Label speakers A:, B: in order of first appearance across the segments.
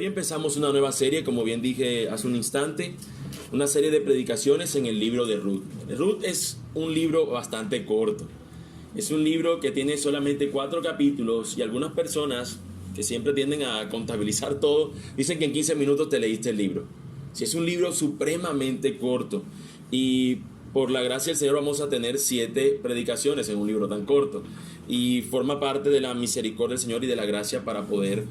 A: Hoy empezamos una nueva serie, como bien dije hace un instante, una serie de predicaciones en el libro de Ruth. Ruth es un libro bastante corto. Es un libro que tiene solamente 4 capítulos y algunas personas que siempre tienden a contabilizar todo dicen que en 15 minutos te leíste el libro. Si es un libro supremamente corto y por la gracia del Señor vamos a tener 7 predicaciones en un libro tan corto y forma parte de la misericordia del Señor y de la gracia para poder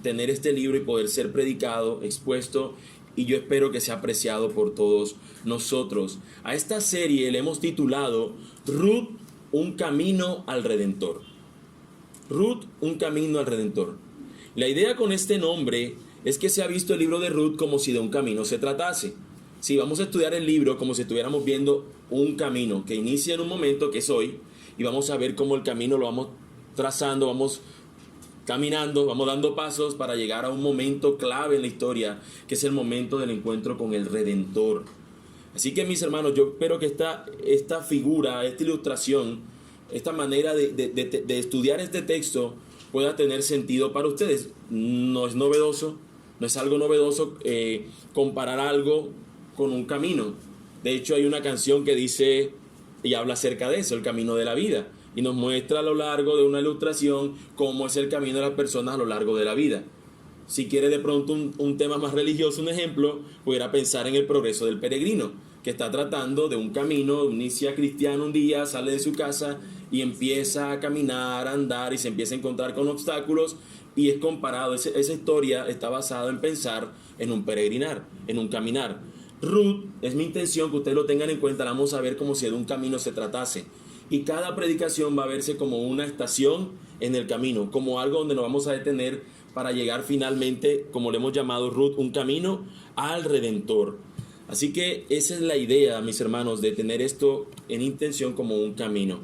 A: tener este libro y poder ser predicado, expuesto, y yo espero que sea apreciado por todos nosotros. A esta serie le hemos titulado Ruth, un camino al Redentor. Ruth, un camino al Redentor. La idea con este nombre es que se ha visto el libro de Ruth como si de un camino se tratase. Sí, vamos a estudiar el libro como si estuviéramos viendo un camino que inicia en un momento, que es hoy, y vamos a ver cómo el camino lo vamos trazando, vamos caminando, vamos dando pasos para llegar a un momento clave en la historia, que es el momento del encuentro con el Redentor. Así que, mis hermanos, yo espero que esta figura, esta ilustración, esta manera de estudiar este texto pueda tener sentido para ustedes. No es novedoso, no es algo novedoso comparar algo con un camino. De hecho, hay una canción que dice y habla acerca de eso, el camino de la vida, y nos muestra a lo largo de una ilustración cómo es el camino de las personas a lo largo de la vida. Si quiere de pronto un tema más religioso, un ejemplo, pudiera pensar en el progreso del peregrino, que está tratando de un camino, inicia cristiano un día, sale de su casa y empieza a caminar, a andar y se empieza a encontrar con obstáculos, y es comparado, esa historia está basada en pensar en un peregrinar, en un caminar. Ruth, es mi intención que ustedes lo tengan en cuenta, la vamos a ver como si de un camino se tratase. Y cada predicación va a verse como una estación en el camino, como algo donde nos vamos a detener para llegar finalmente, como le hemos llamado Ruth, un camino al Redentor. Así que esa es la idea, mis hermanos, de tener esto en intención como un camino.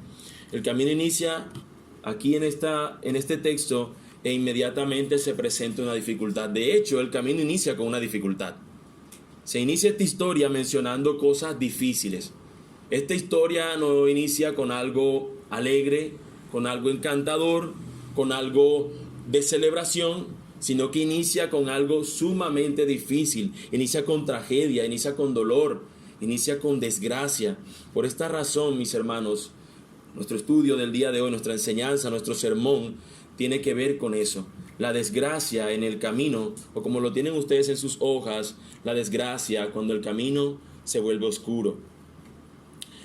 A: El camino inicia aquí en este texto e inmediatamente se presenta una dificultad. De hecho, el camino inicia con una dificultad. Se inicia esta historia mencionando cosas difíciles. Esta historia no inicia con algo alegre, con algo encantador, con algo de celebración, sino que inicia con algo sumamente difícil. Inicia con tragedia, inicia con dolor, inicia con desgracia. Por esta razón, mis hermanos, nuestro estudio del día de hoy, nuestra enseñanza, nuestro sermón, tiene que ver con eso. La desgracia en el camino, o como lo tienen ustedes en sus hojas, la desgracia cuando el camino se vuelve oscuro.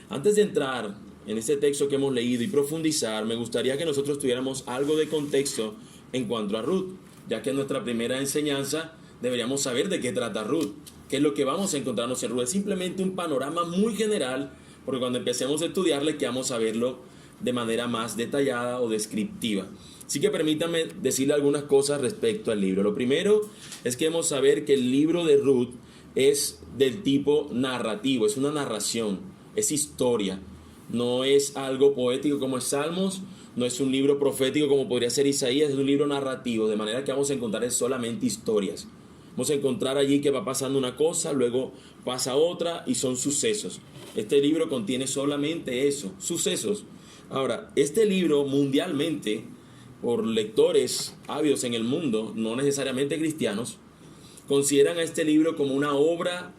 A: Antes de entrar en este texto que hemos leído y profundizar, me gustaría que nosotros tuviéramos algo de contexto en cuanto a Ruth, ya que en nuestra primera enseñanza deberíamos saber de qué trata Ruth, qué es lo que vamos a encontrarnos en Ruth. Es simplemente un panorama muy general, porque cuando empecemos a estudiarle, que vamos a verlo de manera más detallada o descriptiva. Así que permítanme decirle algunas cosas respecto al libro. Lo primero es que debemos saber que el libro de Ruth es del tipo narrativo, es una narración. Es historia, no es algo poético como es Salmos, no es un libro profético como podría ser Isaías, es un libro narrativo, de manera que vamos a encontrar solamente historias. Vamos a encontrar allí que va pasando una cosa, luego pasa otra y son sucesos. Este libro contiene solamente eso, sucesos. Ahora, este libro mundialmente, por lectores ávidos en el mundo, no necesariamente cristianos, consideran a este libro como una obra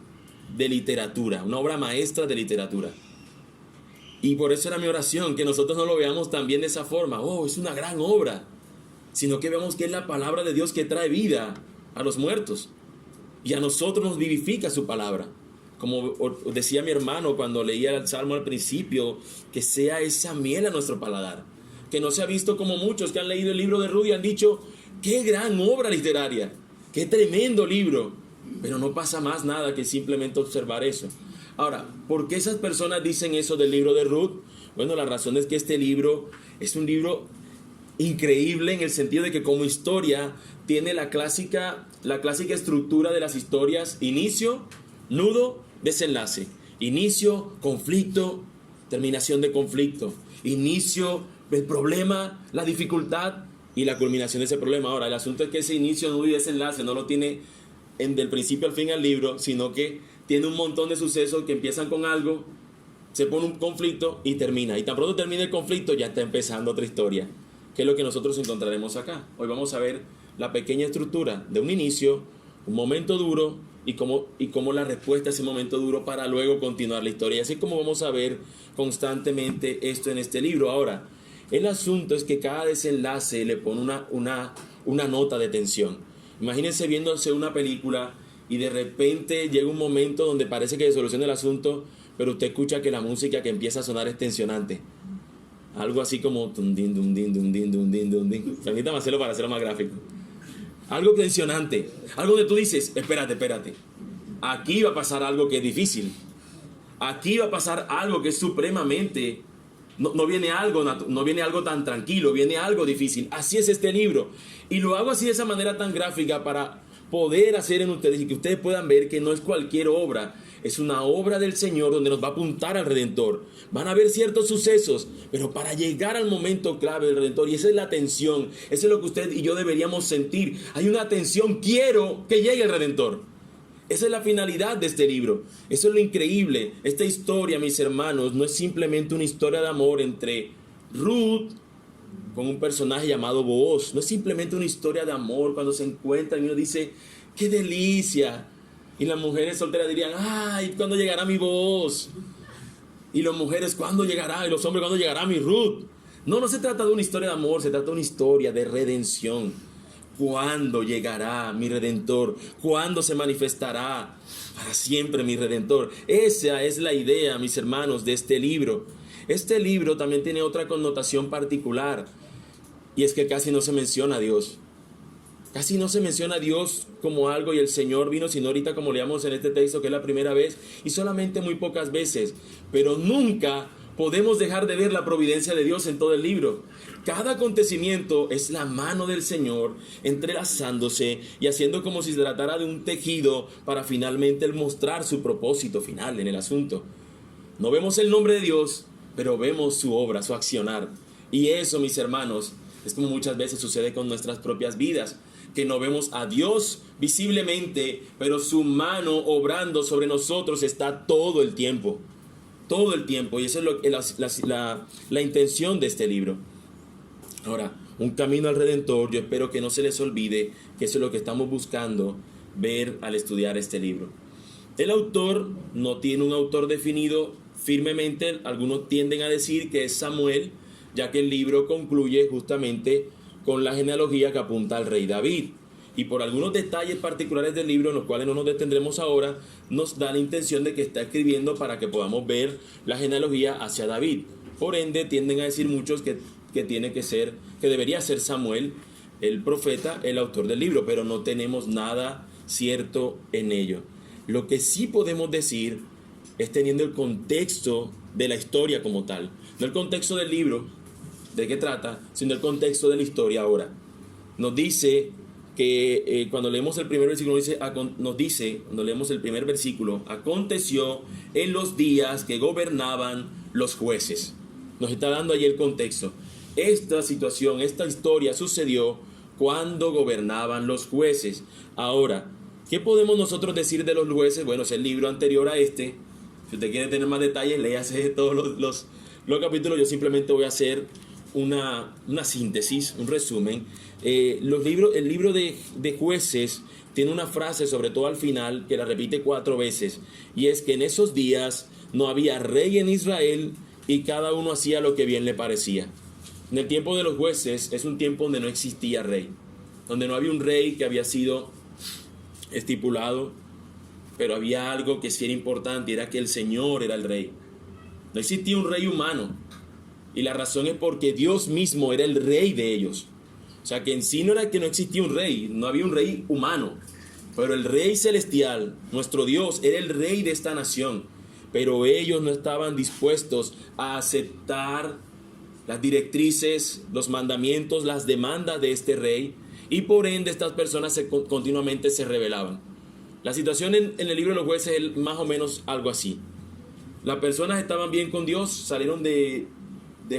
A: de literatura, una obra maestra de literatura. Y por eso era mi oración, que nosotros no lo veamos también de esa forma, es una gran obra, sino que veamos que es la palabra de Dios que trae vida a los muertos y a nosotros nos vivifica su palabra. Como decía mi hermano cuando leía el Salmo al principio, que sea esa miel a nuestro paladar, que no se ha visto como muchos que han leído el libro de Ruth y han dicho, qué gran obra literaria, qué tremendo libro. Pero no pasa más nada que simplemente observar eso. Ahora, ¿por qué esas personas dicen eso del libro de Ruth? Bueno, la razón es que este libro es un libro increíble en el sentido de que como historia tiene la clásica estructura de las historias: inicio, nudo, desenlace. Inicio, conflicto, terminación de conflicto. Inicio, el problema, la dificultad y la culminación de ese problema. Ahora, el asunto es que ese inicio, nudo y desenlace no lo tiene del principio al fin al libro, sino que tiene un montón de sucesos que empiezan con algo, se pone un conflicto y termina. Y tan pronto termina el conflicto, ya está empezando otra historia, que es lo que nosotros encontraremos acá. Hoy vamos a ver la pequeña estructura de un inicio, un momento duro y cómo la respuesta a ese momento duro para luego continuar la historia. Así como vamos a ver constantemente esto en este libro. Ahora, el asunto es que cada desenlace le pone una nota de tensión. Imagínense viéndose una película y de repente llega un momento donde parece que se soluciona el asunto, pero usted escucha que la música que empieza a sonar es tensionante. Algo así como tundin, dundin, dundin, dundin, dundin. Permítame hacerlo para hacerlo más gráfico. Algo tensionante. Algo donde tú dices, espérate. Aquí va a pasar algo que es difícil. Aquí va a pasar algo que es supremamente... No viene algo tan tranquilo, viene algo difícil. Así es este libro. Y lo hago así de esa manera tan gráfica para poder hacer en ustedes y que ustedes puedan ver que no es cualquier obra. Es una obra del Señor donde nos va a apuntar al Redentor. Van a haber ciertos sucesos, pero para llegar al momento clave del Redentor, y esa es la tensión, eso es lo que usted y yo deberíamos sentir. Hay una tensión, quiero que llegue el Redentor. Esa es la finalidad de este libro. Eso es lo increíble. Esta historia, mis hermanos, no es simplemente una historia de amor entre Ruth con un personaje llamado Booz. No es simplemente una historia de amor cuando se encuentran y uno dice, ¡qué delicia! Y las mujeres solteras dirían, ¡ay, cuándo llegará mi Booz! Y las mujeres, ¿cuándo llegará? Y los hombres, ¿cuándo llegará mi Ruth? No se trata de una historia de amor, se trata de una historia de redención. ¿Cuándo llegará mi Redentor? ¿Cuándo se manifestará para siempre mi Redentor? Esa es la idea, mis hermanos, de este libro. Este libro también tiene otra connotación particular, y es que casi no se menciona a Dios. Casi no se menciona a Dios como algo y el Señor vino, sino ahorita como leamos en este texto que es la primera vez, y solamente muy pocas veces. Pero nunca podemos dejar de ver la providencia de Dios en todo el libro. Cada acontecimiento es la mano del Señor entrelazándose y haciendo como si se tratara de un tejido para finalmente mostrar su propósito final en el asunto. No vemos el nombre de Dios, pero vemos su obra, su accionar. Y eso, mis hermanos, es como muchas veces sucede con nuestras propias vidas, que no vemos a Dios visiblemente, pero su mano obrando sobre nosotros está todo el tiempo. Todo el tiempo, y esa es la intención de este libro. Ahora, un camino al Redentor, yo espero que no se les olvide que eso es lo que estamos buscando ver al estudiar este libro. El autor no tiene un autor definido firmemente, algunos tienden a decir que es Samuel, ya que el libro concluye justamente con la genealogía que apunta al rey David. Y por algunos detalles particulares del libro, en los cuales no nos detendremos ahora, nos da la intención de que está escribiendo para que podamos ver la genealogía hacia David. Por ende, tienden a decir muchos que debería ser Samuel, el profeta, el autor del libro, pero no tenemos nada cierto en ello. Lo que sí podemos decir es teniendo el contexto de la historia como tal, no el contexto del libro, de qué trata, sino el contexto de la historia ahora. Nos dice que cuando leemos el primer versículo, cuando leemos el primer versículo, aconteció en los días que gobernaban los jueces. Nos está dando ahí el contexto. Esta situación, esta historia sucedió cuando gobernaban los jueces. Ahora, ¿qué podemos nosotros decir de los jueces? Bueno, es el libro anterior a este. Si usted quiere tener más detalles, léase todos los capítulos. Yo simplemente voy a hacer una síntesis, un resumen. El libro de Jueces tiene una frase, sobre todo al final, que la repite 4 veces, y es que en esos días no había rey en Israel y cada uno hacía lo que bien le parecía. En el tiempo de los jueces es un tiempo donde no existía rey, donde no había un rey que había sido estipulado, pero había algo que sí era importante, era que el Señor era el rey. No existía un rey humano, y la razón es porque Dios mismo era el rey de ellos. O sea que en sí no era que no existía un rey, no había un rey humano, pero el rey celestial, nuestro Dios, era el rey de esta nación. Pero ellos no estaban dispuestos a aceptar las directrices, los mandamientos, las demandas de este rey, y por ende estas personas continuamente se rebelaban. La situación en el libro de los jueces es más o menos algo así. Las personas estaban bien con Dios, salieron de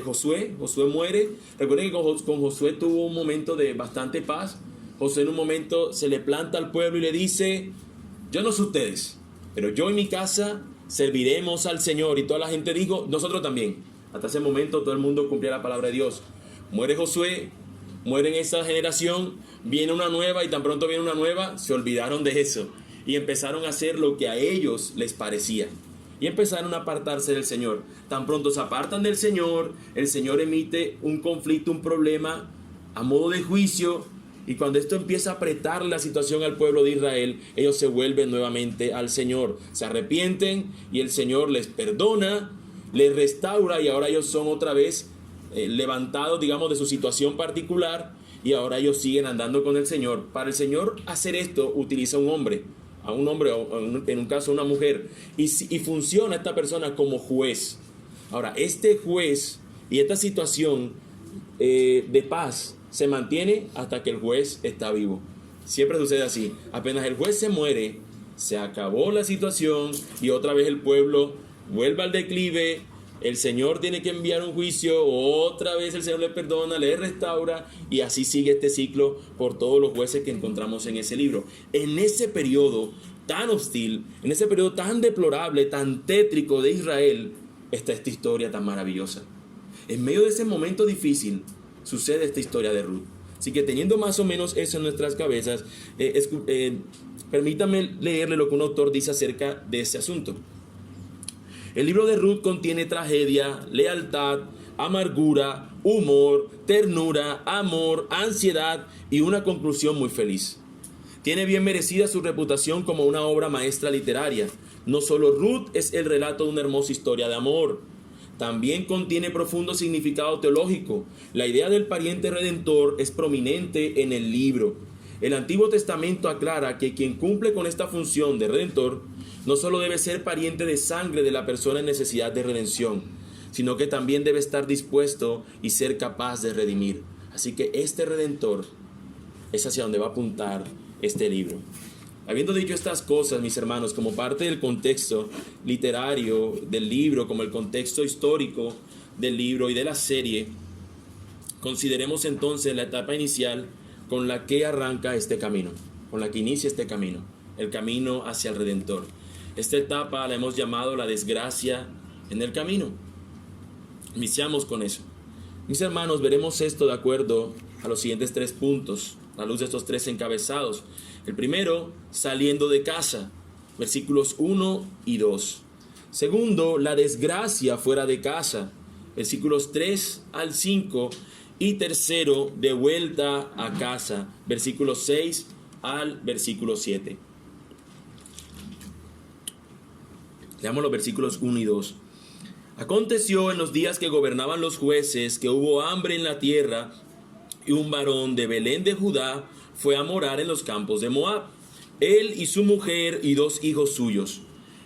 A: Josué. Josué muere. Recuerden que con Josué tuvo un momento de bastante paz. Josué en un momento se le planta al pueblo y le dice: yo no sé ustedes, pero yo y mi casa serviremos al Señor. Y toda la gente dijo: nosotros también. Hasta ese momento todo el mundo cumplía la palabra de Dios. Muere Josué, mueren esa generación, viene una nueva y tan pronto viene una nueva, se olvidaron de eso y empezaron a hacer lo que a ellos les parecía. Y empezaron a apartarse del Señor. Tan pronto se apartan del Señor, el Señor emite un conflicto, un problema a modo de juicio. Y cuando esto empieza a apretar la situación al pueblo de Israel, ellos se vuelven nuevamente al Señor. Se arrepienten y el Señor les perdona, les restaura y ahora ellos son otra vez levantados, digamos, de su situación particular y ahora ellos siguen andando con el Señor. Para el Señor hacer esto utiliza a un hombre o en un caso a una mujer y funciona esta persona como juez. Ahora, este juez y esta situación de paz se mantiene hasta que el juez está vivo. Siempre sucede así. Apenas el juez se muere, se acabó la situación y otra vez el pueblo vuelve al declive. El Señor tiene que enviar un juicio, otra vez el Señor le perdona, le restaura y así sigue este ciclo por todos los jueces que encontramos en ese libro. En ese periodo tan hostil, en ese periodo tan deplorable, tan tétrico de Israel, está esta historia tan maravillosa. En medio de ese momento difícil sucede esta historia de Ruth. Así que teniendo más o menos eso en nuestras cabezas, permítame leerle lo que un autor dice acerca de ese asunto. El libro de Ruth contiene tragedia, lealtad, amargura, humor, ternura, amor, ansiedad y una conclusión muy feliz. Tiene bien merecida su reputación como una obra maestra literaria. No solo Ruth es el relato de una hermosa historia de amor, también contiene profundo significado teológico. La idea del pariente redentor es prominente en el libro. El Antiguo Testamento aclara que quien cumple con esta función de redentor no solo debe ser pariente de sangre de la persona en necesidad de redención, sino que también debe estar dispuesto y ser capaz de redimir. Así que este redentor es hacia donde va a apuntar este libro. Habiendo dicho estas cosas, mis hermanos, como parte del contexto literario del libro, como el contexto histórico del libro y de la serie, consideremos entonces la etapa inicial con la que arranca este camino, con la que inicia este camino, el camino hacia el Redentor. Esta etapa la hemos llamado la desgracia en el camino. Iniciamos con eso. Mis hermanos, veremos esto de acuerdo a los siguientes 3 puntos, a la luz de estos 3 encabezados. El primero, saliendo de casa, versículos 1 y 2. Segundo, la desgracia fuera de casa, versículos 3 al 5. Y tercero, de vuelta a casa, versículos 6 al versículo 7. Leamos los versículos 1 y 2. Aconteció en los días que gobernaban los jueces que hubo hambre en la tierra, y un varón de Belén de Judá fue a morar en los campos de Moab, él y su mujer y 2 hijos suyos.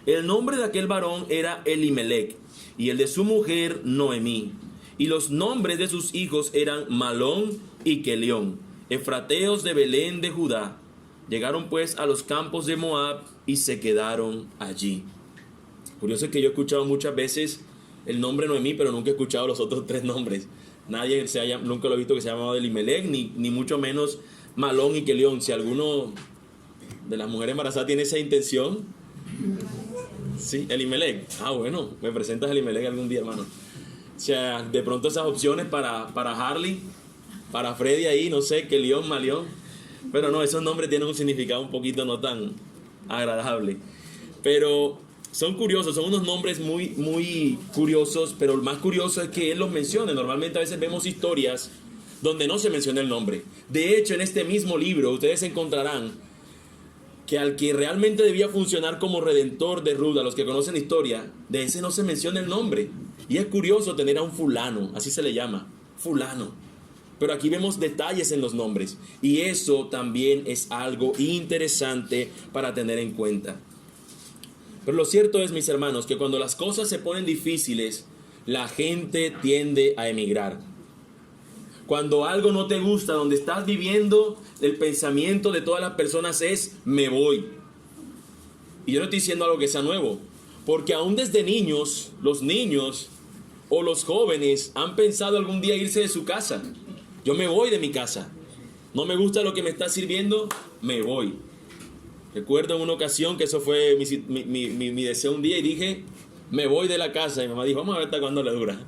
A: El nombre de aquel varón era Elimelec, y el de su mujer Noemí. Y los nombres de sus hijos eran Malón y Kelión, efrateos de Belén de Judá. Llegaron pues a los campos de Moab y se quedaron allí. Curioso es que yo he escuchado muchas veces el nombre Noemí, pero nunca he escuchado los otros 3 nombres. Nunca lo he visto que se haya llamado Elimelec, ni mucho menos Malón y Kelión. Si alguno de las mujeres embarazadas tiene esa intención, sí, Elimelec. Bueno, me presentas a Elimelec algún día, hermano. O sea, de pronto esas opciones para Harley, para Freddy ahí, no sé, Kelión, Malión. Pero no, esos nombres tienen un significado un poquito no tan agradable. Pero son curiosos, son unos nombres muy, muy curiosos, pero lo más curioso es que él los menciona. Normalmente a veces vemos historias donde no se menciona el nombre. De hecho, en este mismo libro ustedes encontrarán que al que realmente debía funcionar como redentor de Ruth, a los que conocen la historia, de ese no se menciona el nombre. Y es curioso tener a un fulano, así se le llama, fulano. Pero aquí vemos detalles en los nombres. Y eso también es algo interesante para tener en cuenta. Pero lo cierto es, mis hermanos, que cuando las cosas se ponen difíciles, la gente tiende a emigrar. Cuando algo no te gusta, donde estás viviendo, el pensamiento de todas las personas es, me voy. Y yo no estoy diciendo algo que sea nuevo, porque aún desde niños, los niños o los jóvenes han pensado algún día irse de su casa. Yo me voy de mi casa. No me gusta lo que me está sirviendo, me voy. Recuerdo en una ocasión que eso fue mi deseo un día y dije, me voy de la casa. Y mi mamá dijo, vamos a ver hasta cuándo le dura.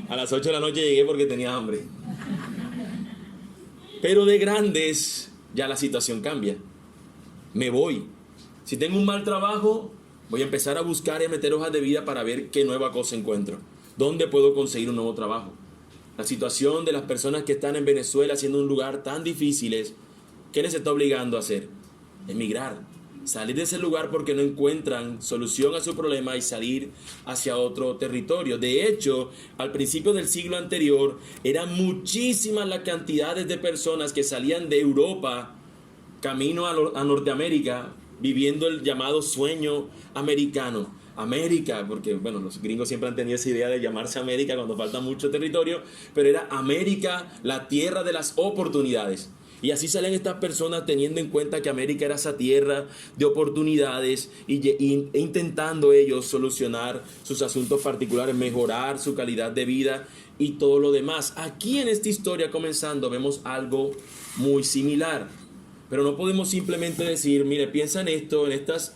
A: A las 8 de la noche llegué porque tenía hambre. Pero de grandes ya la situación cambia. Me voy. Si tengo un mal trabajo, voy a empezar a buscar y a meter hojas de vida para ver qué nueva cosa encuentro. ¿Dónde puedo conseguir un nuevo trabajo? La situación de las personas que están en Venezuela, siendo un lugar tan difícil, ¿qué les está obligando a hacer? Emigrar. Salir de ese lugar porque no encuentran solución a su problema y salir hacia otro territorio. De hecho, al principio del siglo anterior, eran muchísimas las cantidades de personas que salían de Europa camino a Norteamérica, viviendo el llamado sueño americano. América, porque bueno, los gringos siempre han tenido esa idea de llamarse América cuando falta mucho territorio, pero era América, la tierra de las oportunidades. Y así salen estas personas teniendo en cuenta que América era esa tierra de oportunidades e intentando ellos solucionar sus asuntos particulares, mejorar su calidad de vida y todo lo demás. Aquí en esta historia comenzando vemos algo muy similar, pero no podemos simplemente decir, mire, piensa en esto, en estas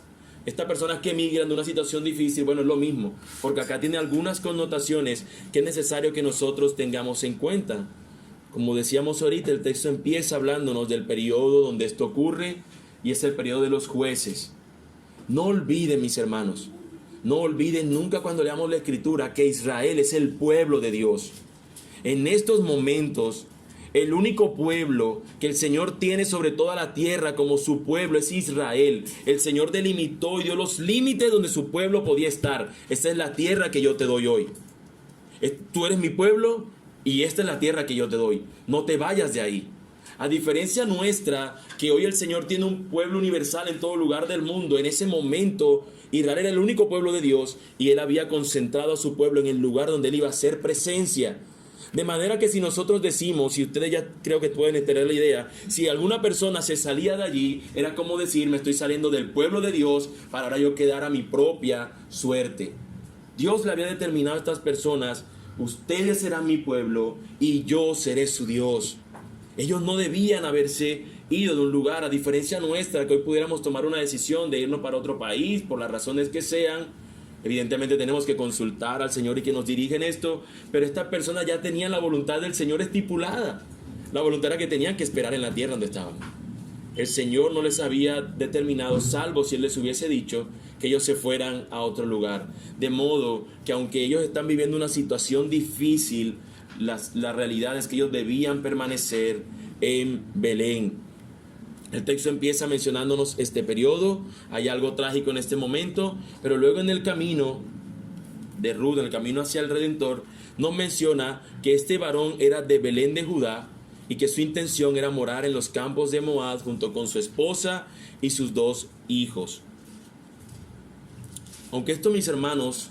A: personas que emigran de una situación difícil. Bueno, es lo mismo, porque acá tiene algunas connotaciones que es necesario que nosotros tengamos en cuenta. Como decíamos ahorita, el texto empieza hablándonos del periodo donde esto ocurre, y es el periodo de los jueces. No olviden, mis hermanos, no olviden nunca cuando leamos la Escritura que Israel es el pueblo de Dios. En estos momentos, el único pueblo que el Señor tiene sobre toda la tierra como su pueblo es Israel. El Señor delimitó y dio los límites donde su pueblo podía estar. Esta es la tierra que yo te doy hoy. Tú eres mi pueblo y esta es la tierra que yo te doy. No te vayas de ahí. A diferencia nuestra, que hoy el Señor tiene un pueblo universal en todo lugar del mundo, en ese momento Israel era el único pueblo de Dios y Él había concentrado a su pueblo en el lugar donde Él iba a hacer presencia. De manera que si nosotros decimos, y ustedes ya creo que pueden tener la idea, si alguna persona se salía de allí, era como decir, me estoy saliendo del pueblo de Dios para ahora yo quedar a mi propia suerte. Dios le había determinado a estas personas, ustedes serán mi pueblo y yo seré su Dios. Ellos no debían haberse ido de un lugar, a diferencia nuestra, que hoy pudiéramos tomar una decisión de irnos para otro país, por las razones que sean. Evidentemente tenemos que consultar al Señor y que nos dirige en esto, pero estas personas ya tenían la voluntad del Señor estipulada. La voluntad era que tenían que esperar en la tierra donde estaban. El Señor no les había determinado, salvo si Él les hubiese dicho, que ellos se fueran a otro lugar. De modo que aunque ellos están viviendo una situación difícil, la realidad es que ellos debían permanecer en Belén. El texto empieza mencionándonos este periodo, hay algo trágico en este momento, pero luego en el camino de Ruth, en el camino hacia el Redentor, nos menciona que este varón era de Belén de Judá y que su intención era morar en los campos de Moab junto con su esposa y sus 2 hijos. Aunque esto, mis hermanos,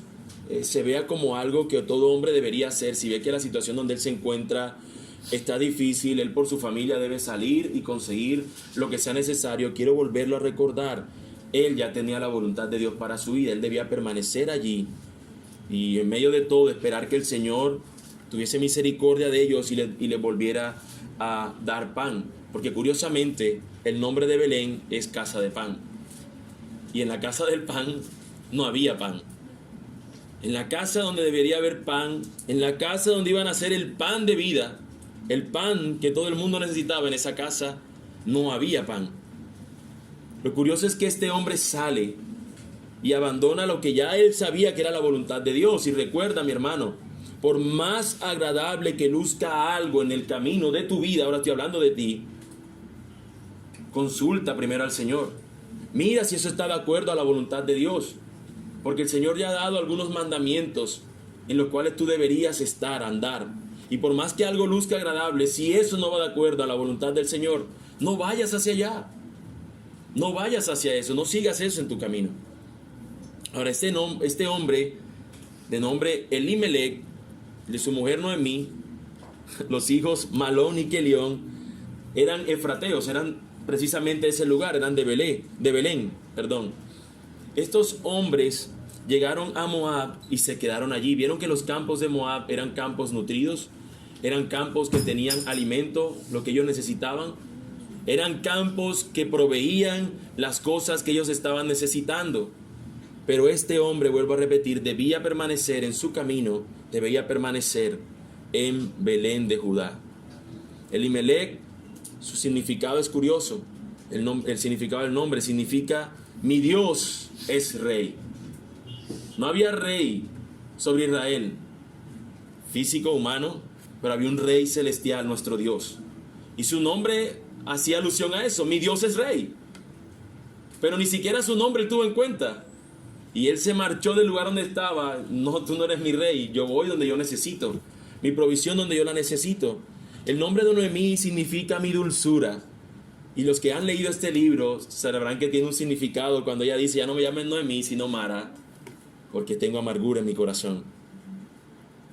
A: se vea como algo que todo hombre debería hacer, si ve que la situación donde él se encuentra está difícil, él por su familia debe salir y conseguir lo que sea necesario, quiero volverlo a recordar. Él ya tenía la voluntad de Dios para su vida, él debía permanecer allí y en medio de todo esperar que el Señor tuviese misericordia de ellos y le volviera a dar pan, porque curiosamente el nombre de Belén es casa de pan, y en la casa del pan no había pan. En la casa donde debería haber pan, en la casa donde iban a hacer el pan de vida, el pan que todo el mundo necesitaba, en esa casa no había pan. Lo curioso es que este hombre sale y abandona lo que ya él sabía que era la voluntad de Dios. Y recuerda, mi hermano, por más agradable que luzca algo en el camino de tu vida, ahora estoy hablando de ti, consulta primero al Señor. Mira si eso está de acuerdo a la voluntad de Dios, porque el Señor ya ha dado algunos mandamientos en los cuales tú deberías andar. Y por más que algo luzca agradable, si eso no va de acuerdo a la voluntad del Señor, no vayas hacia allá. No vayas hacia eso, no sigas eso en tu camino. Ahora, este hombre, de nombre Elimelec, de su mujer Noemí, los hijos Malón y Kelión, eran efrateos, eran precisamente de ese lugar, eran de Belén. Estos hombres llegaron a Moab y se quedaron allí. Vieron que los campos de Moab eran campos nutridos, eran campos que tenían alimento, lo que ellos necesitaban. Eran campos que proveían las cosas que ellos estaban necesitando. Pero este hombre, vuelvo a repetir, debía permanecer en su camino, debía permanecer en Belén de Judá. Elimelec Su significado es curioso. El significado del nombre significa: mi Dios es rey. No había rey sobre Israel, físico, humano, pero había un rey celestial, nuestro Dios. Y su nombre hacía alusión a eso: mi Dios es rey. Pero ni siquiera su nombre tuvo en cuenta. Y él se marchó del lugar donde estaba. No, tú no eres mi rey, yo voy donde yo necesito. Mi provisión donde yo la necesito. El nombre de Noemí significa mi dulzura. Y los que han leído este libro sabrán que tiene un significado cuando ella dice: ya no me llamen Noemí, sino Mara, porque tengo amargura en mi corazón.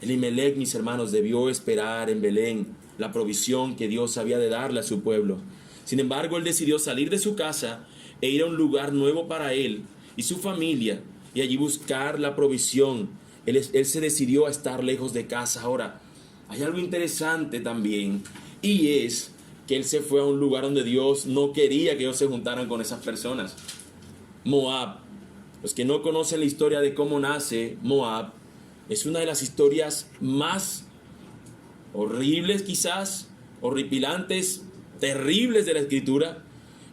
A: Elimelec, mis hermanos, debió esperar en Belén la provisión que Dios había de darle a su pueblo. Sin embargo, él decidió salir de su casa e ir a un lugar nuevo para él y su familia, y allí buscar la provisión. Él se decidió a estar lejos de casa. Ahora, hay algo interesante también, y es que él se fue a un lugar donde Dios no quería que ellos se juntaran con esas personas. Moab. Los que no conocen la historia de cómo nace Moab, es una de las historias más horribles, quizás, horripilantes, terribles de la Escritura.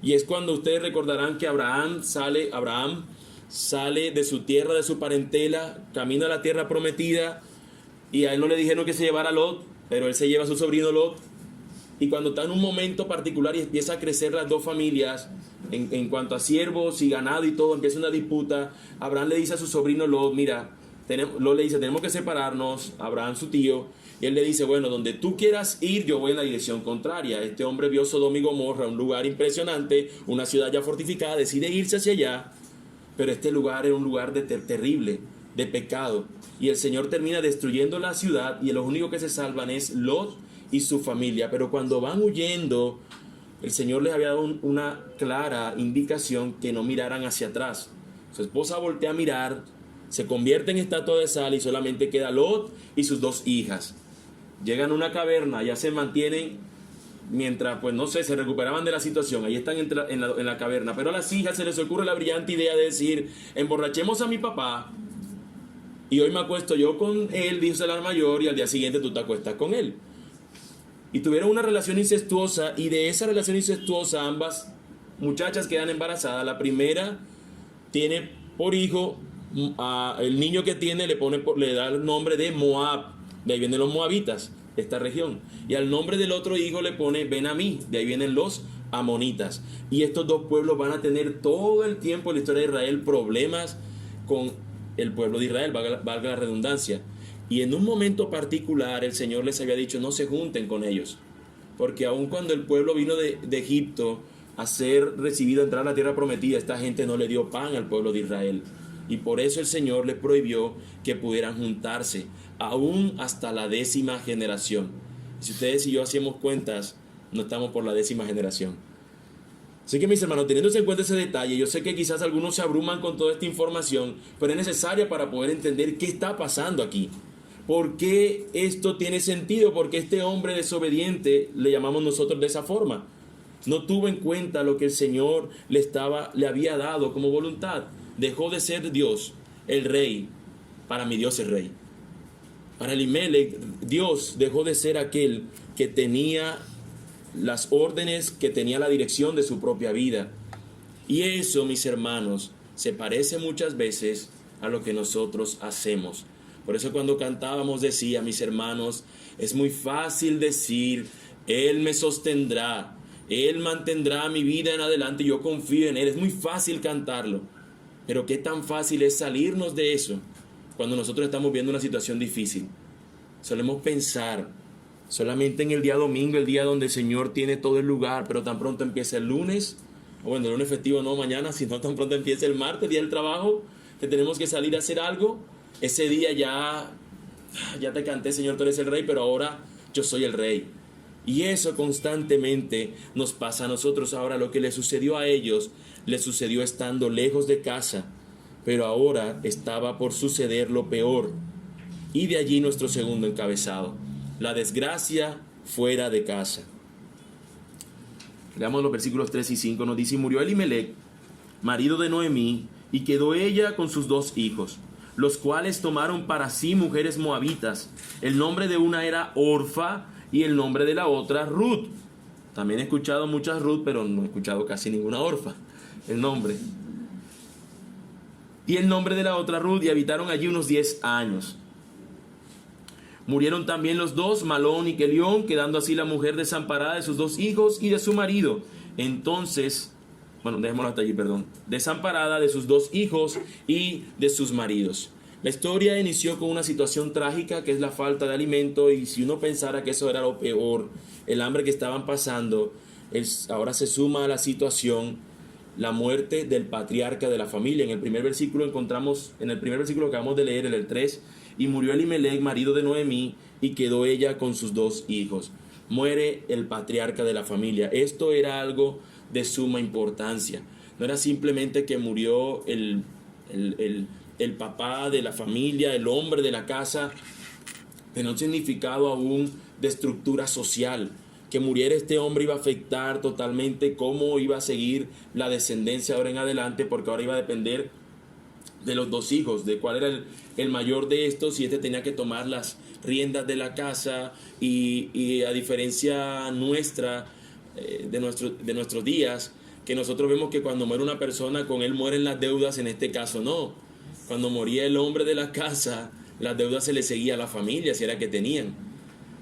A: Y es cuando ustedes recordarán que Abraham sale de su tierra, de su parentela, camina a la tierra prometida, y a él no le dijeron que se llevara a Lot, pero él se lleva a su sobrino Lot. Y cuando está en un momento particular y empieza a crecer las dos familias, en cuanto a siervos y ganado y todo, empieza una disputa. Abraham le dice a su sobrino Lot: mira, Lot le dice: tenemos que separarnos. Abraham, su tío, y él le dice: bueno, donde tú quieras ir, yo voy en la dirección contraria. Este hombre vio Sodoma y Gomorra, un lugar impresionante, una ciudad ya fortificada, decide irse hacia allá, pero este lugar era un lugar terrible, de pecado, y el Señor termina destruyendo la ciudad, y los únicos que se salvan es Lot y su familia. Pero cuando van huyendo, el Señor les había dado una clara indicación que no miraran hacia atrás. Su esposa voltea a mirar, se convierte en estatua de sal y solamente queda Lot y sus dos hijas. Llegan a una caverna, ya se mantienen mientras, pues no sé, se recuperaban de la situación. Ahí están en la caverna, pero a las hijas se les ocurre la brillante idea de decir: emborrachemos a mi papá y hoy me acuesto yo con él, dice la mayor, y al día siguiente tú te acuestas con él. Y tuvieron una relación incestuosa, y de esa relación incestuosa ambas muchachas quedan embarazadas. La primera tiene por hijo, el niño que tiene le da el nombre de Moab, de ahí vienen los moabitas, esta región. Y al nombre del otro hijo le pone Ben-Amí, de ahí vienen los amonitas. Y estos dos pueblos van a tener todo el tiempo en la historia de Israel problemas con el pueblo de Israel, valga la redundancia. Y en un momento particular el Señor les había dicho: no se junten con ellos, porque aun cuando el pueblo vino de Egipto a ser recibido, a entrar a la tierra prometida, esta gente no le dio pan al pueblo de Israel. Y por eso el Señor les prohibió que pudieran juntarse, aún hasta la 10ª generación. Si ustedes y yo hacemos cuentas, no estamos por la 10ª generación. Así que, mis hermanos, teniendo en cuenta ese detalle, yo sé que quizás algunos se abruman con toda esta información, pero es necesaria para poder entender qué está pasando aquí. ¿Por qué esto tiene sentido? Porque este hombre desobediente, le llamamos nosotros de esa forma, no tuvo en cuenta lo que el Señor le había dado como voluntad. Dejó de ser Dios, el rey. Para mi Dios es rey. Para Elimelec, Dios dejó de ser aquel que tenía las órdenes, que tenía la dirección de su propia vida. Y eso, mis hermanos, se parece muchas veces a lo que nosotros hacemos. Por eso cuando cantábamos decía: mis hermanos, es muy fácil decir: Él me sostendrá, Él mantendrá mi vida en adelante, yo confío en Él. Es muy fácil cantarlo, pero qué tan fácil es salirnos de eso cuando nosotros estamos viendo una situación difícil. Solemos pensar solamente en el día domingo, el día donde el Señor tiene todo el lugar, pero tan pronto empieza el lunes, o bueno, el lunes festivo no mañana, sino tan pronto empieza el martes, día del trabajo, que tenemos que salir a hacer algo. Ese día ya te canté, Señor, tú eres el rey, pero ahora yo soy el rey. Y eso constantemente nos pasa a nosotros. Ahora, lo que le sucedió a ellos, le sucedió estando lejos de casa, pero ahora estaba por suceder lo peor. Y de allí nuestro segundo encabezado: la desgracia fuera de casa. Leamos los versículos 3 y 5. Nos dice: y murió Elimelec, marido de Noemí, y quedó ella con sus dos hijos, los cuales tomaron para sí mujeres moabitas. El nombre de una era Orfa y el nombre de la otra Ruth. También he escuchado muchas Ruth, pero no he escuchado casi ninguna Orfa, el nombre. Y el nombre de la otra Ruth, y habitaron allí unos 10 años. Murieron también los dos, Malón y Kelión, quedando así la mujer desamparada de sus 2 hijos y de su marido. Entonces, bueno, dejémoslo hasta allí, perdón. Desamparada de sus 2 hijos y de sus maridos. La historia inició con una situación trágica, que es la falta de alimento, y si uno pensara que eso era lo peor, el hambre que estaban pasando, ahora se suma a la situación la muerte del patriarca de la familia. En el primer versículo encontramos, en el primer versículo que acabamos de leer, en el 3, y murió Elimelec, marido de Noemí, y quedó ella con sus 2 hijos. Muere el patriarca de la familia. Esto era algo de suma importancia. No era simplemente que murió el papá de la familia, el hombre de la casa, tenía un significado aún de estructura social. Que muriera este hombre iba a afectar totalmente cómo iba a seguir la descendencia ahora en adelante, porque ahora iba a depender de los 2 hijos, de cuál era el mayor de estos, y este tenía que tomar las riendas de la casa, y a diferencia nuestra, de nuestros días, que nosotros vemos que cuando muere una persona, con él mueren las deudas. En este caso no. Cuando moría el hombre de la casa, las deudas se le seguía a la familia, si era que tenían.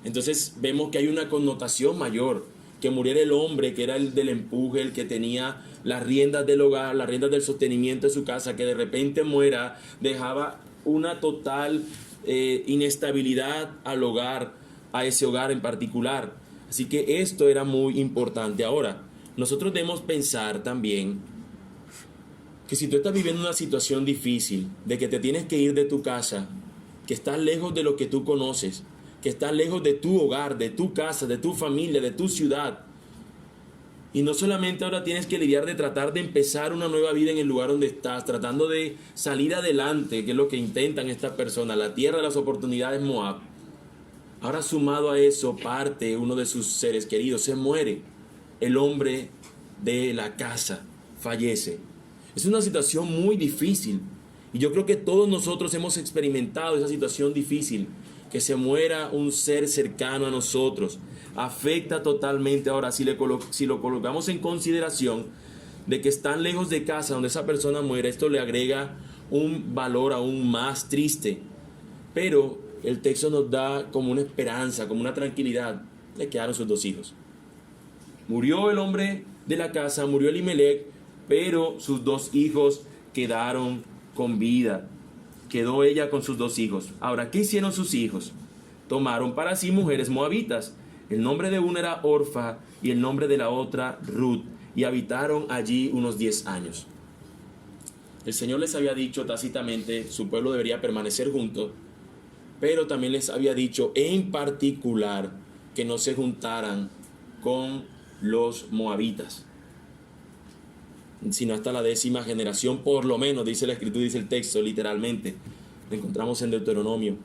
A: Entonces vemos que hay una connotación mayor, que muriera el hombre, que era el del empuje, el que tenía las riendas del hogar, las riendas del sostenimiento de su casa, que de repente muera, dejaba una total inestabilidad al hogar, a ese hogar en particular. Así que esto era muy importante. Ahora, nosotros debemos pensar también que si tú estás viviendo una situación difícil, de que te tienes que ir de tu casa, que estás lejos de lo que tú conoces, que estás lejos de tu hogar, de tu casa, de tu familia, de tu ciudad, y no solamente ahora tienes que lidiar de tratar de empezar una nueva vida en el lugar donde estás, tratando de salir adelante, que es lo que intentan estas personas, la tierra de las oportunidades, Moab. Ahora, sumado a eso, parte uno de sus seres queridos, se muere. El hombre de la casa fallece. Es una situación muy difícil, y yo creo que todos nosotros hemos experimentado esa situación difícil. Que se muera un ser cercano a nosotros afecta totalmente. Ahora, si lo colocamos en consideración de que están lejos de casa donde esa persona muere, esto le agrega un valor aún más triste. Pero el texto nos da como una esperanza, como una tranquilidad. Le quedaron sus 2 hijos. Murió el hombre de la casa, murió Elimelec, pero sus 2 hijos quedaron con vida. Quedó ella con sus 2 hijos. Ahora, ¿qué hicieron sus hijos? Tomaron para sí mujeres moabitas. El nombre de una era Orfa y el nombre de la otra Ruth, y habitaron allí unos 10 años. El Señor les había dicho tácitamente, su pueblo debería permanecer junto, pero también les había dicho en particular que no se juntaran con los moabitas, sino hasta la 10ª generación, por lo menos, dice la Escritura, dice el texto, literalmente. Lo encontramos en Deuteronomio.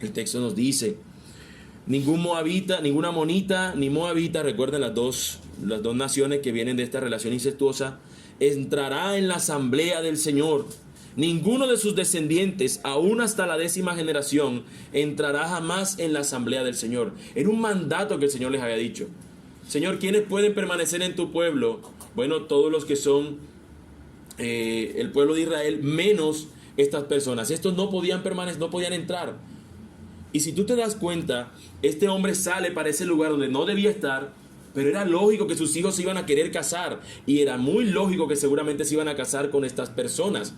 A: El texto nos dice: ningún moabita, ninguna amonita, ni moabita, recuerden las dos naciones que vienen de esta relación incestuosa, entrará en la asamblea del Señor. Ninguno de sus descendientes, aún hasta la 10ª generación, entrará jamás en la asamblea del Señor. Era un mandato que el Señor les había dicho. Señor, ¿quiénes pueden permanecer en tu pueblo? Bueno, todos los que son el pueblo de Israel, menos estas personas. Estos no podían permanecer, no podían entrar. Y si tú te das cuenta, este hombre sale para ese lugar donde no debía estar, pero era lógico que sus hijos se iban a querer casar, y era muy lógico que seguramente se iban a casar con estas personas.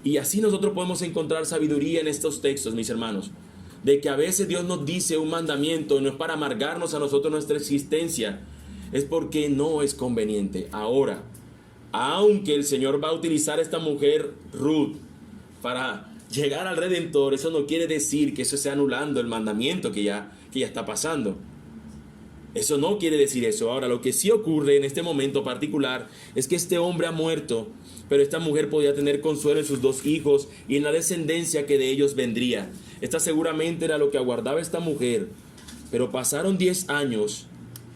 A: Y así nosotros podemos encontrar sabiduría en estos textos, mis hermanos, de que a veces Dios nos dice un mandamiento, no es para amargarnos a nosotros nuestra existencia, es porque no es conveniente. Ahora, aunque el Señor va a utilizar a esta mujer Ruth para llegar al Redentor, eso no quiere decir que eso esté anulando el mandamiento que ya está pasando. Eso no quiere decir eso. Ahora, lo que sí ocurre en este momento particular es que este hombre ha muerto, pero esta mujer podía tener consuelo en sus 2 hijos y en la descendencia que de ellos vendría. Esta seguramente era lo que aguardaba esta mujer. Pero pasaron 10 años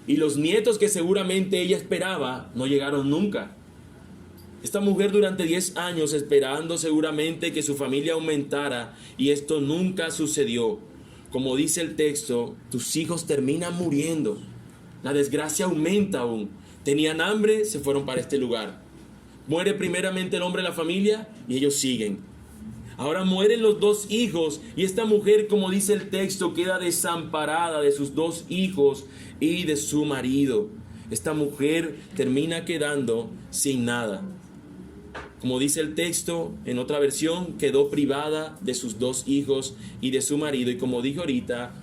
A: y los nietos que seguramente ella esperaba no llegaron nunca. Esta mujer durante 10 años esperando seguramente que su familia aumentara, y esto nunca sucedió. Como dice el texto, tus hijos terminan muriendo. La desgracia aumenta aún. Tenían hambre, se fueron para este lugar. Muere primeramente el hombre de la familia y ellos siguen. Ahora mueren los dos hijos y esta mujer, como dice el texto, queda desamparada de sus dos hijos y de su marido. Esta mujer termina quedando sin nada. Como dice el texto, en otra versión, quedó privada de sus dos hijos y de su marido. Y como dije ahorita,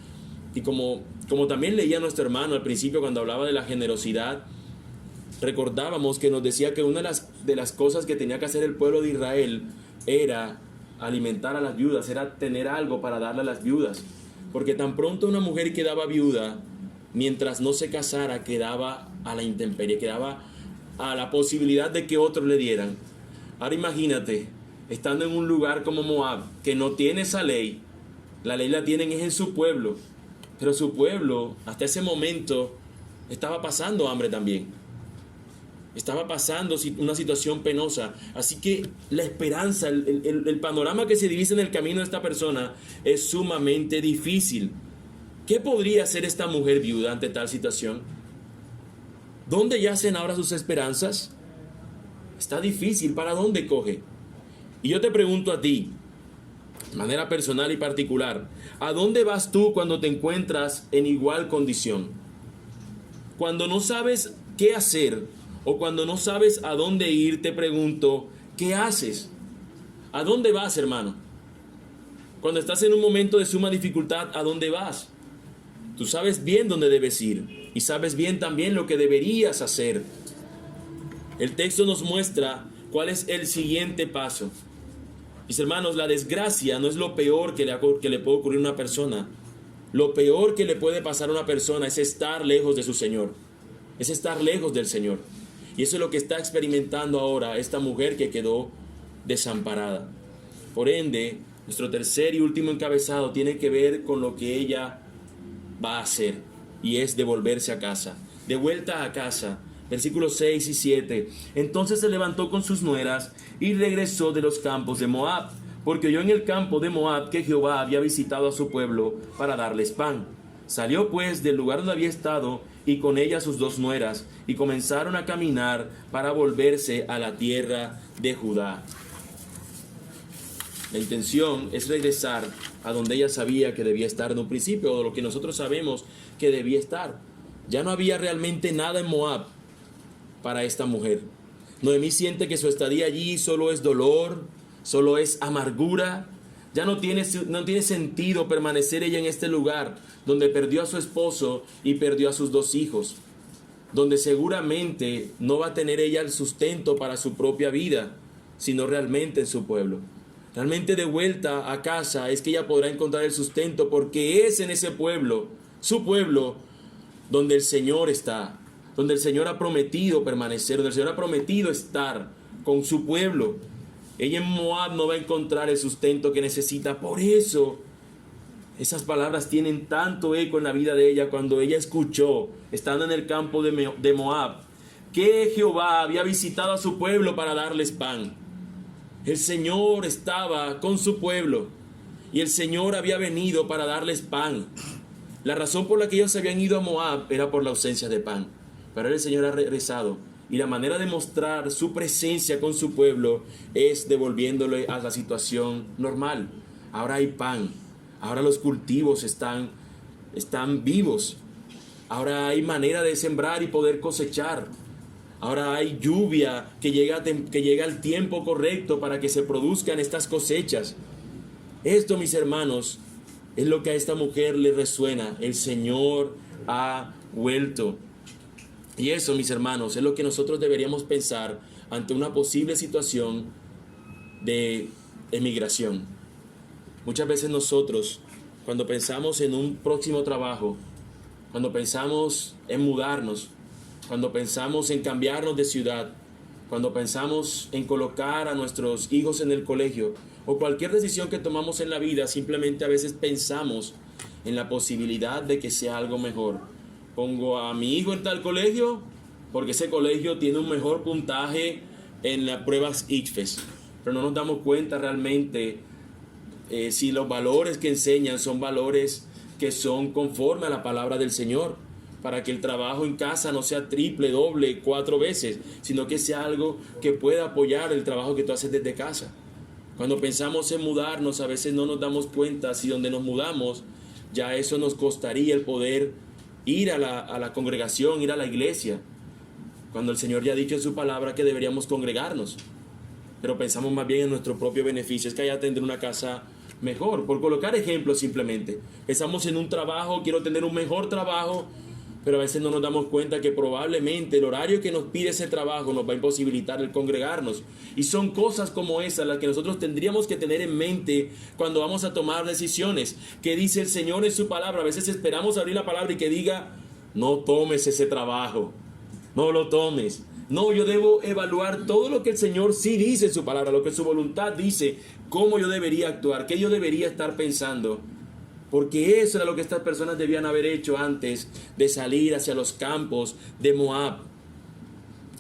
A: y como también leía nuestro hermano al principio cuando hablaba de la generosidad, recordábamos que nos decía que una de las cosas que tenía que hacer el pueblo de Israel era alimentar a las viudas, era tener algo para darle a las viudas. Porque tan pronto una mujer quedaba viuda, mientras no se casara, quedaba a la intemperie, quedaba a la posibilidad de que otros le dieran. Ahora imagínate, estando en un lugar como Moab, que no tiene esa ley, la ley la tienen es en su pueblo, pero su pueblo hasta ese momento estaba pasando hambre también. Estaba pasando una situación penosa. Así que la esperanza, el panorama que se divisa en el camino de esta persona es sumamente difícil. ¿Qué podría hacer esta mujer viuda ante tal situación? ¿Dónde yacen ahora sus esperanzas? Está difícil. ¿Para dónde coge? Y yo te pregunto a ti, de manera personal y particular, ¿a dónde vas tú cuando te encuentras en igual condición? Cuando no sabes qué hacer o cuando no sabes a dónde ir, te pregunto, ¿qué haces? ¿A dónde vas, hermano? Cuando estás en un momento de suma dificultad, ¿a dónde vas? Tú sabes bien dónde debes ir y sabes bien también lo que deberías hacer. El texto nos muestra cuál es el siguiente paso. Mis hermanos, la desgracia no es lo peor que le puede ocurrir a una persona. Lo peor que le puede pasar a una persona es estar lejos de su Señor. Es estar lejos del Señor. Y eso es lo que está experimentando ahora esta mujer que quedó desamparada. Por ende, nuestro tercer y último encabezado tiene que ver con lo que ella va a hacer. Y es devolverse a casa. De vuelta a casa. Versículos 6 y 7. Entonces se levantó con sus nueras y regresó de los campos de Moab, porque oyó en el campo de Moab que Jehová había visitado a su pueblo para darles pan. Salió pues del lugar donde había estado y con ella sus dos nueras, y comenzaron a caminar para volverse a la tierra de Judá. La intención es regresar a donde ella sabía que debía estar en un principio, o lo que nosotros sabemos que debía estar. Ya no había realmente nada en Moab para esta mujer. Noemí siente que su estadía allí solo es dolor, solo es amargura. Ya no tiene sentido permanecer ella en este lugar donde perdió a su esposo y perdió a sus dos hijos, donde seguramente no va a tener ella el sustento para su propia vida, sino realmente en su pueblo. Realmente de vuelta a casa es que ella podrá encontrar el sustento, porque es en ese pueblo, su pueblo, donde el Señor está, donde el Señor ha prometido permanecer, donde el Señor ha prometido estar con su pueblo. Ella en Moab no va a encontrar el sustento que necesita. Por eso esas palabras tienen tanto eco en la vida de ella cuando ella escuchó, estando en el campo de Moab, que Jehová había visitado a su pueblo para darles pan. El Señor estaba con su pueblo y el Señor había venido para darles pan. La razón por la que ellos se habían ido a Moab era por la ausencia de pan. Pero el Señor ha regresado. Y la manera de mostrar su presencia con su pueblo es devolviéndole a la situación normal. Ahora hay pan. Ahora los cultivos están vivos. Ahora hay manera de sembrar y poder cosechar. Ahora hay lluvia que llega al tiempo correcto para que se produzcan estas cosechas. Esto, mis hermanos, es lo que a esta mujer le resuena. El Señor ha vuelto. Y eso, mis hermanos, es lo que nosotros deberíamos pensar ante una posible situación de emigración. Muchas veces nosotros, cuando pensamos en un próximo trabajo, cuando pensamos en mudarnos, cuando pensamos en cambiarnos de ciudad, cuando pensamos en colocar a nuestros hijos en el colegio, o cualquier decisión que tomamos en la vida, simplemente a veces pensamos en la posibilidad de que sea algo mejor. Pongo a mi hijo en tal colegio porque ese colegio tiene un mejor puntaje en las pruebas ICFES, pero no nos damos cuenta realmente si los valores que enseñan son valores que son conforme a la palabra del Señor. para que el trabajo en casa no sea triple, doble, 4 veces, sino que sea algo que pueda apoyar el trabajo que tú haces desde casa. Cuando pensamos en mudarnos, a veces no nos damos cuenta si donde nos mudamos, ya eso nos costaría el poder ir a la congregación, ir a la iglesia, cuando el Señor ya ha dicho en su palabra que deberíamos congregarnos. Pero pensamos más bien en nuestro propio beneficio, es que allá tendré una casa mejor, por colocar ejemplos simplemente. Pensamos en un trabajo, quiero tener un mejor trabajo, pero a veces no nos damos cuenta que probablemente el horario que nos pide ese trabajo nos va a imposibilitar el congregarnos. Y son cosas como esas las que nosotros tendríamos que tener en mente cuando vamos a tomar decisiones. ¿Qué dice el Señor en su palabra? A veces esperamos abrir la palabra y que diga, no tomes ese trabajo, no lo tomes. No, yo debo evaluar todo lo que el Señor sí dice en su palabra, lo que su voluntad dice, cómo yo debería actuar, qué yo debería estar pensando. Porque eso era lo que estas personas debían haber hecho antes de salir hacia los campos de Moab.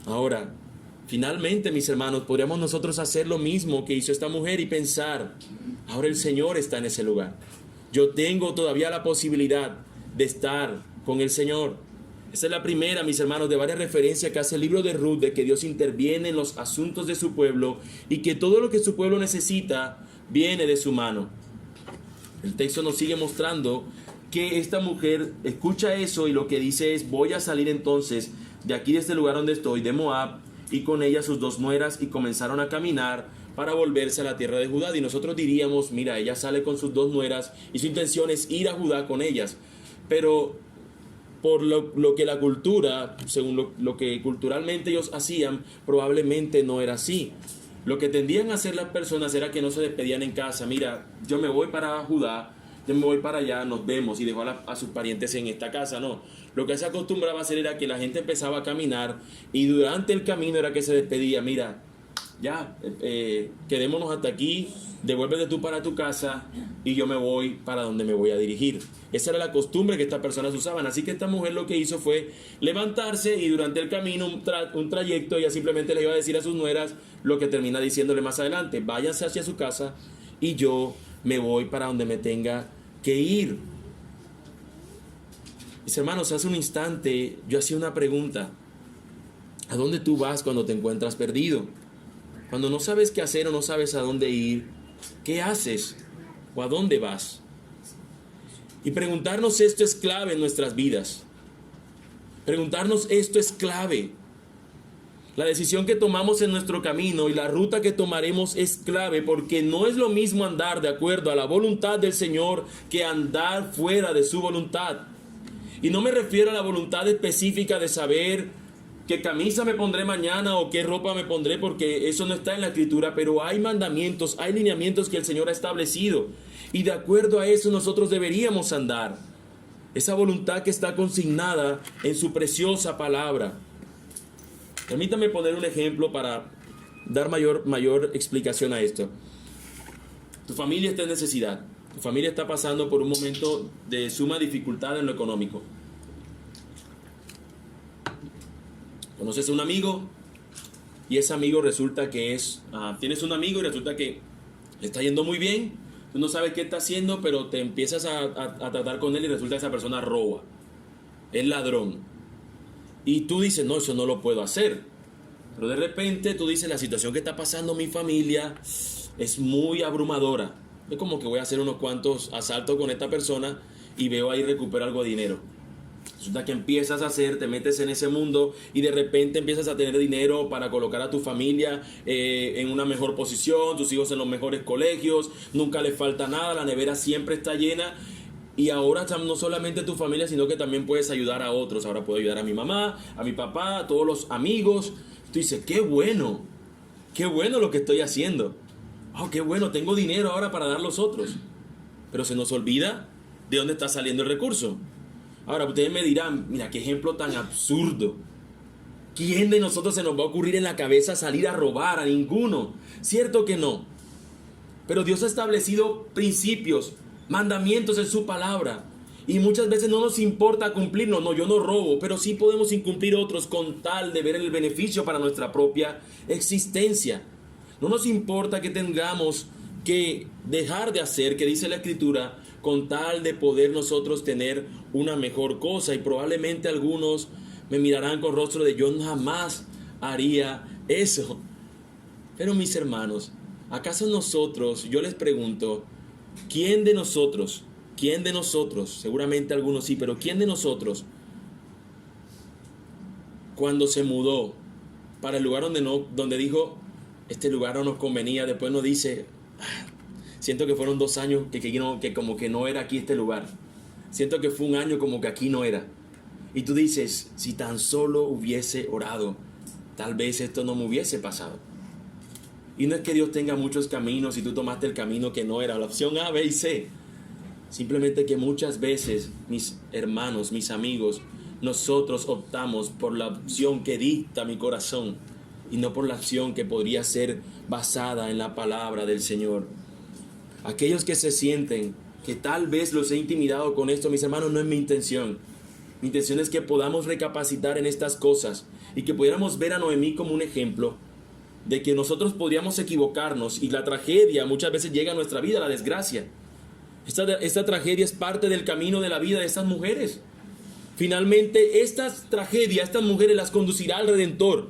A: Ahora, finalmente, mis hermanos, podríamos nosotros hacer lo mismo que hizo esta mujer y pensar, ahora el Señor está en ese lugar. Yo tengo todavía la posibilidad de estar con el Señor. Esta es la primera, mis hermanos, de varias referencias que hace el libro de Ruth, de que Dios interviene en los asuntos de su pueblo y que todo lo que su pueblo necesita viene de su mano. El texto nos sigue mostrando que esta mujer escucha eso y lo que dice es, voy a salir entonces de aquí, de este lugar donde estoy, de Moab, y con ella sus 2 nueras, y comenzaron a caminar para volverse a la tierra de Judá. Y nosotros diríamos, mira, ella sale con sus 2 nueras y su intención es ir a Judá con ellas. Pero por lo que la cultura, según lo que culturalmente ellos hacían, probablemente no era así. Lo que tendían a hacer las personas era que no se despedían en casa. Mira, yo me voy para Judá, yo me voy para allá, nos vemos, y dejó a sus parientes en esta casa. No, lo que se acostumbraba a hacer era que la gente empezaba a caminar y durante el camino era que se despedía. Mira, ya, quedémonos hasta aquí, devuélvete tú para tu casa y yo me voy para donde me voy a dirigir. Esa era la costumbre que estas personas usaban. Así que esta mujer lo que hizo fue levantarse y durante el camino, un trayecto, ella simplemente le iba a decir a sus nueras lo que termina diciéndole más adelante: váyanse hacia su casa y yo me voy para donde me tenga que ir. Mis hermanos, hace un instante yo hacía una pregunta: ¿a dónde tú vas cuando te encuentras perdido? Cuando no sabes qué hacer o no sabes a dónde ir, ¿qué haces? ¿O a dónde vas? Y preguntarnos esto es clave en nuestras vidas. Preguntarnos esto es clave. La decisión que tomamos en nuestro camino y la ruta que tomaremos es clave, porque no es lo mismo andar de acuerdo a la voluntad del Señor que andar fuera de su voluntad. Y no me refiero a la voluntad específica de saber qué camisa me pondré mañana o qué ropa me pondré, porque eso no está en la Escritura, pero hay mandamientos, hay lineamientos que el Señor ha establecido, y de acuerdo a eso nosotros deberíamos andar. Esa voluntad que está consignada en su preciosa palabra. Permítame poner un ejemplo para dar mayor explicación a esto. Tu familia está en necesidad, tu familia está pasando por un momento de suma dificultad en lo económico. Conoces a un amigo y ese amigo resulta que tienes un amigo y resulta que le está yendo muy bien, tú no sabes qué está haciendo, pero te empiezas a tratar con él y resulta que esa persona roba, es ladrón. Y tú dices, no, eso no lo puedo hacer. Pero de repente tú dices, la situación que está pasando mi familia es muy abrumadora. Es como que voy a hacer unos cuantos asaltos con esta persona y veo ahí recupero algo de dinero. Resulta que empiezas a hacer, te metes en ese mundo y de repente empiezas a tener dinero para colocar a tu familia en una mejor posición, tus hijos en los mejores colegios, nunca les falta nada, la nevera siempre está llena. Y ahora no solamente tu familia, sino que también puedes ayudar a otros. Ahora puedo ayudar a mi mamá, a mi papá, a todos los amigos. Tú dices, qué bueno lo que estoy haciendo. Oh, qué bueno, tengo dinero ahora para dar a los otros. Pero se nos olvida de dónde está saliendo el recurso. Ahora ustedes me dirán, mira, qué ejemplo tan absurdo. ¿Quién de nosotros se nos va a ocurrir en la cabeza salir a robar? A ninguno. Cierto que no. Pero Dios ha establecido principios, mandamientos en su palabra. Y muchas veces no nos importa cumplirlos. No, yo no robo, pero sí podemos incumplir otros con tal de ver el beneficio para nuestra propia existencia. No nos importa que tengamos que dejar de hacer, que dice la Escritura, con tal de poder nosotros tener una mejor cosa. Y probablemente algunos me mirarán con rostro de yo jamás haría eso. Pero mis hermanos, ¿acaso nosotros, yo les pregunto, quién de nosotros, seguramente algunos sí, pero quién de nosotros, cuando se mudó para el lugar donde dijo, este lugar no nos convenía, después nos dice, siento que fueron 2 años que como que no era aquí este lugar, siento que fue un año como que aquí no era, y tú dices, si tan solo hubiese orado, tal vez esto no me hubiese pasado? Y no es que Dios tenga muchos caminos y tú tomaste el camino que no era la opción A, B y C. Simplemente que muchas veces, mis hermanos, mis amigos, nosotros optamos por la opción que dicta mi corazón y no por la opción que podría ser basada en la palabra del Señor. Aquellos que se sienten que tal vez los he intimidado con esto, mis hermanos, no es mi intención. Mi intención es que podamos recapacitar en estas cosas y que pudiéramos ver a Noemí como un ejemplo de que nosotros podríamos equivocarnos y la tragedia muchas veces llega a nuestra vida, la desgracia. Esta tragedia es parte del camino de la vida de estas mujeres. Finalmente, estas tragedias, estas mujeres las conducirá al Redentor.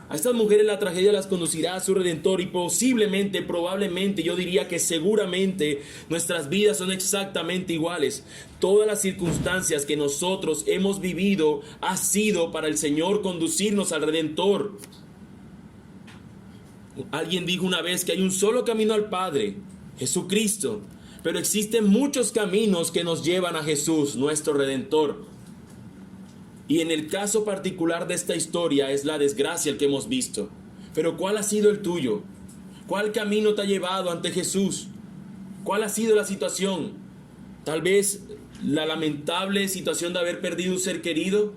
A: A estas mujeres la tragedia las conducirá a su Redentor y posiblemente, probablemente, yo diría que seguramente nuestras vidas son exactamente iguales. Todas las circunstancias que nosotros hemos vivido ha sido para el Señor conducirnos al Redentor. Alguien dijo una vez que hay un solo camino al Padre, Jesucristo, pero existen muchos caminos que nos llevan a Jesús, nuestro Redentor. Y en el caso particular de esta historia es la desgracia el que hemos visto. Pero ¿cuál ha sido el tuyo? ¿Cuál camino te ha llevado ante Jesús? ¿Cuál ha sido la situación? Tal vez la lamentable situación de haber perdido un ser querido.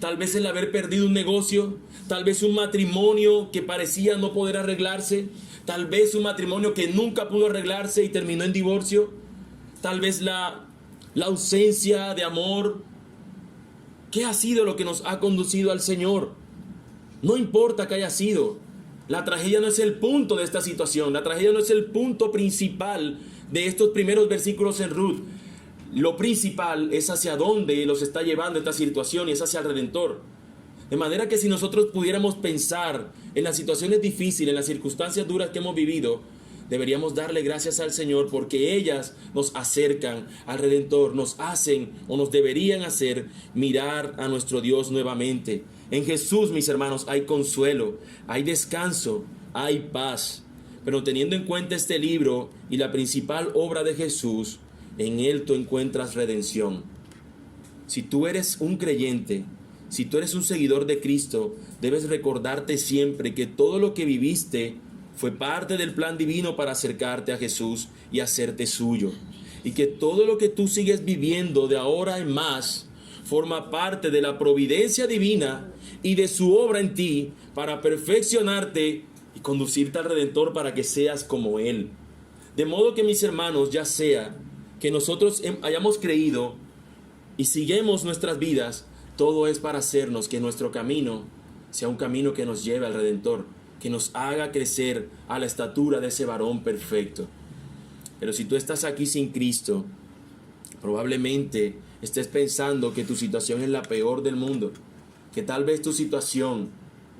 A: Tal vez el haber perdido un negocio. Tal vez un matrimonio que parecía no poder arreglarse. Tal vez un matrimonio que nunca pudo arreglarse y terminó en divorcio. Tal vez la ausencia de amor. ¿Qué ha sido lo que nos ha conducido al Señor? No importa que haya sido. La tragedia no es el punto de esta situación. La tragedia no es el punto principal de estos primeros versículos en Ruth. Lo principal es hacia dónde los está llevando esta situación y es hacia el Redentor. De manera que si nosotros pudiéramos pensar en las situaciones difíciles, en las circunstancias duras que hemos vivido, deberíamos darle gracias al Señor porque ellas nos acercan al Redentor, nos hacen o nos deberían hacer mirar a nuestro Dios nuevamente. En Jesús, mis hermanos, hay consuelo, hay descanso, hay paz. Pero teniendo en cuenta este libro y la principal obra de Jesús, en Él tú encuentras redención. Si tú eres un creyente, si tú eres un seguidor de Cristo, debes recordarte siempre que todo lo que viviste fue parte del plan divino para acercarte a Jesús y hacerte suyo. Y que todo lo que tú sigues viviendo de ahora en más forma parte de la providencia divina y de su obra en ti para perfeccionarte y conducirte al Redentor para que seas como Él. De modo que, mis hermanos, ya sea que nosotros hayamos creído y sigamos nuestras vidas, todo es para hacernos que nuestro camino sea un camino que nos lleve al Redentor, que nos haga crecer a la estatura de ese varón perfecto. Pero si tú estás aquí sin Cristo, probablemente estés pensando que tu situación es la peor del mundo, que tal vez tu situación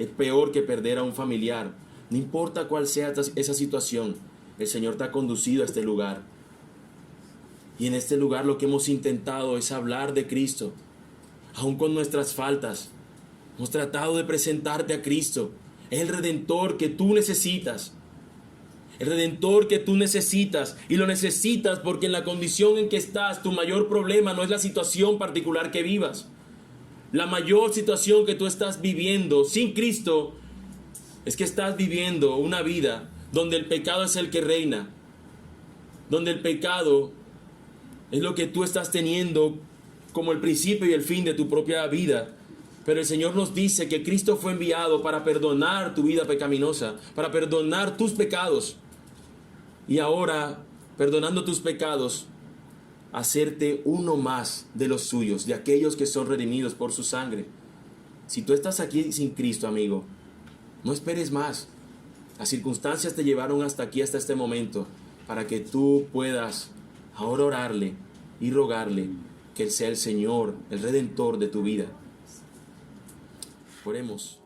A: es peor que perder a un familiar. No importa cuál sea esa situación, el Señor te ha conducido a este lugar. Y en este lugar lo que hemos intentado es hablar de Cristo, aun con nuestras faltas. Hemos tratado de presentarte a Cristo. Es el Redentor que tú necesitas. El Redentor que tú necesitas. Y lo necesitas porque en la condición en que estás, tu mayor problema no es la situación particular que vivas. La mayor situación que tú estás viviendo sin Cristo es que estás viviendo una vida donde el pecado es el que reina. Donde el pecado es lo que tú estás teniendo como el principio y el fin de tu propia vida. Pero el Señor nos dice que Cristo fue enviado para perdonar tu vida pecaminosa, para perdonar tus pecados. Y ahora, perdonando tus pecados, hacerte uno más de los suyos, de aquellos que son redimidos por su sangre. Si tú estás aquí sin Cristo, amigo, no esperes más. Las circunstancias te llevaron hasta aquí, hasta este momento, para que tú puedas Ahora orarle y rogarle que Él sea el Señor, el Redentor de tu vida. Oremos.